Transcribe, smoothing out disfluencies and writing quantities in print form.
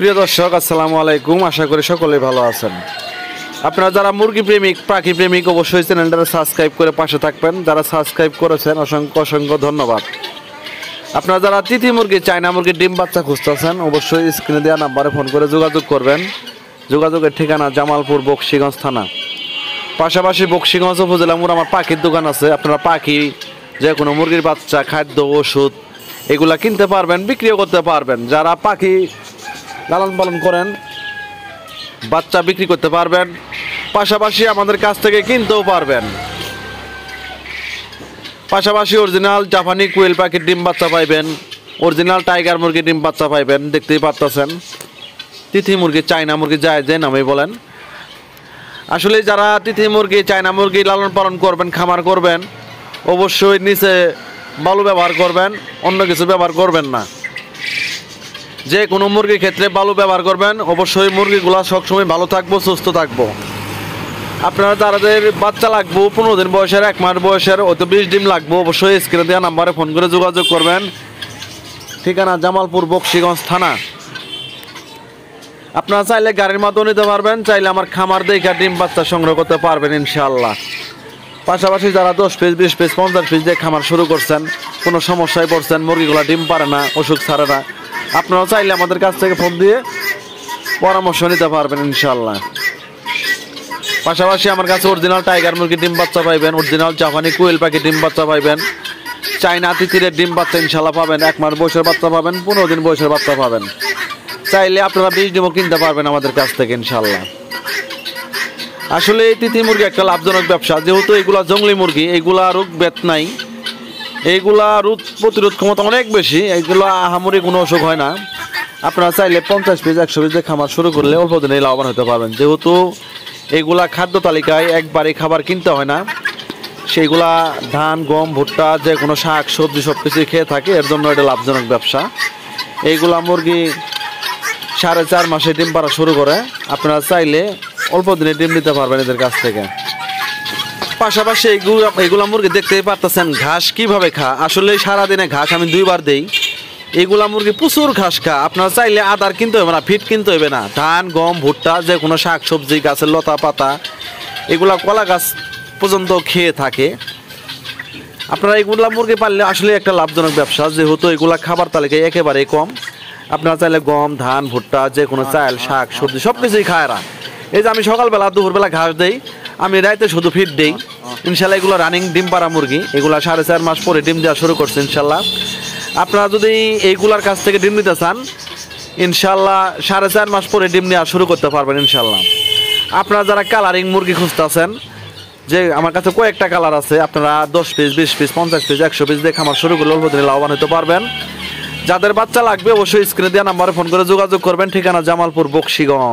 প্রিয় দর্শক, আসসালামু আলাইকুম। আশা করি সকলেই ভালো আছেন। আপনারা যারা মুরগি প্রেমিক, পাখি প্রেমিক, অবশ্যই চ্যানেলটা সাবস্ক্রাইব করে পাশে থাকবেন। যারা সাবস্ক্রাইব করেছেন অসংখ্য অসংখ্য ধন্যবাদ। আপনারা যারা তিথি মুরগি, চায়না মুরগির ডিম বাচ্চা খুঁজতেছেন, অবশ্যই স্ক্রিনে দেওয়া নাম্বারে ফোন করে যোগাযোগ করবেন। যোগাযোগের ঠিকানা জামালপুর, বকশীগঞ্জ থানা। পাশাপাশি বকশীগঞ্জ উপজেলা মোড় আমার পাখির দোকান আছে। আপনারা পাখি, যে কোনো মুরগির বাচ্চা, খাদ্য, ওষুধ এগুলা কিনতে পারবেন, বিক্রিও করতে পারবেন। যারা পাখি লালন পালন করেন, বাচ্চা বিক্রি করতে পারবেন, পাশাপাশি আমাদের কাছ থেকে কিনতেও পারবেন। পাশাপাশি অরিজিনাল জাপানি কোয়েল পাখির ডিম বাচ্চা পাইবেন, অরিজিনাল টাইগার মুরগির ডিম বাচ্চা পাইবেন। দেখতেই পারতেছেন, তিথি মুরগি, চায়না মুরগি, যায় যে নামে বলেন। আসলে যারা তিথি মুরগি, চায়না মুরগি লালন পালন করবেন, খামার করবেন, অবশ্যই নিচে বালু ব্যবহার করবেন, অন্য কিছু ব্যবহার করবেন না। যে কোনো মুরগির ক্ষেত্রে বালু ব্যবহার করবেন, অবশ্যই মুরগিগুলো সবসময় ভালো থাকবো, সুস্থ থাকবো। আপনারা যাদের বাচ্চা লাগবো 15 দিন বয়সের, 1 মাস বয়সের, হয়তো 20 ডিম লাগবো, অবশ্যই স্ক্রিনে দেওয়া নাম্বারে ফোন করে যোগাযোগ করবেন। ঠিকানা জামালপুর, বকশীগঞ্জ থানা। আপনারা চাইলে গাড়ির মাধ্যমে নিতে পারবেন, চাইলে আমার খামার দেখে ডিম বাচ্চা সংগ্রহ করতে পারবেন ইনশাআল্লাহ। পাশাপাশি যারা 10 পিস, 20 পিস, 50 পিস দিয়ে খামার শুরু করছেন, কোনো সমস্যায় পড়ছেন, মুরগিগুলো ডিম পারে না, অসুখ ছাড়ে না, আপনারাও চাইলে আমাদের কাছ থেকে ফোন দিয়ে পরামর্শ নিতে পারবেন ইনশাআল্লাহ। পাশাপাশি আমার কাছে অরিজিনাল টাইগার মুরগির ডিম বাচ্চা পাইবেন, অরিজিনাল জাপানি কোয়েল পাখির ডিম বাচ্চা পাইবেন, চায়না তিতিরের ডিম বাচ্চা ইনশাআল্লাহ পাবেন, 1 মাস বয়সের বাচ্চা পাবেন, 15 দিন বয়সের বাচ্চা পাবেন। চাইলে আপনারা 20 ডিমও কিনতে পারবেন আমাদের কাছ থেকে ইনশাআল্লাহ। আসলে এই তিথি মুরগি একটা লাভজনক ব্যবসা, যেহেতু এগুলা জঙ্গলি মুরগি, এইগুলা রোগ ব্যাধ নাই, এইগুলা রোগ প্রতিরোধ ক্ষমতা অনেক বেশি, এইগুলো আহামরি কোনো অসুখ হয় না। আপনারা চাইলে 50 পিস, 100 পিস দিয়ে খামার শুরু করলে অল্প দিনে লাভবান হতে পারবেন। যেহেতু এইগুলা খাদ্য তালিকায় একবারে খাবার কিনতে হয় না, সেইগুলা ধান, গম, ভুট্টা, যে কোনো শাক সবজি সব কিছুই খেয়ে থাকে, এর জন্য এটা লাভজনক ব্যবসা। এইগুলা মুরগি 4.5 মাসে ডিম পাড়া শুরু করে। আপনারা চাইলে অল্প দিনে ডিম নিতে পারবেন এদের কাছ থেকে। পাশাপাশি এইগুলা মুরগি দেখতেই পারতেছেন ঘাস কিভাবে খা। আসলে সারাদিনে ঘাস আমি 2 বার দেই। এইগুলা মুরগি প্রচুর ঘাস খা। আপনারা চাইলে আদার কিনতে হবে না, ফিট কিনতে হবে না। ধান, গম, ভুট্টা, যে কোনো শাক সবজি, গাছের লতা পাতা, এগুলা কলা গাছ পর্যন্ত খেয়ে থাকে। আপনারা এইগুলা মুরগি পাললে আসলে একটা লাভজনক ব্যবসা, যেহেতু এগুলা খাবার তালিকায় একেবারেই কম। আপনারা চাইলে গম, ধান, ভুট্টা, যে কোনো চাল, শাক সবজি সব কিছুই খায় এরা। এই যে আমি সকালবেলা, দুপুরবেলা ঘাস দেই, আমি রাইতে শুধু ফিট দেই ইনশাল্লাহ। এগুলো রানিং ডিম পাড়া মুরগি, এগুলা 4.5 মাস পরে ডিম দেওয়া শুরু করছে ইনশাল্লাহ। আপনারা যদি এইগুলার কাছ থেকে ডিম নিতে চান, ইনশাল্লাহ 4.5 মাস পরে ডিম নেওয়া শুরু করতে পারবেন ইনশাল্লাহ। আপনারা যারা কালারিং মুরগি খুঁজতেছেন, যে আমার কাছে কয়েকটা কালার আছে, আপনারা 10 পিস, 20 পিস, 50 পিস, 100 পিস দিয়ে খামার শুরু করলে অল্প দিনে লাভবান হতে পারবেন। যাদের বাচ্চা লাগবে অবশ্যই স্ক্রিনে দেওয়া নাম্বারে ফোন করে যোগাযোগ করবেন। ঠিকানা জামালপুর, বকশীগঞ্জ।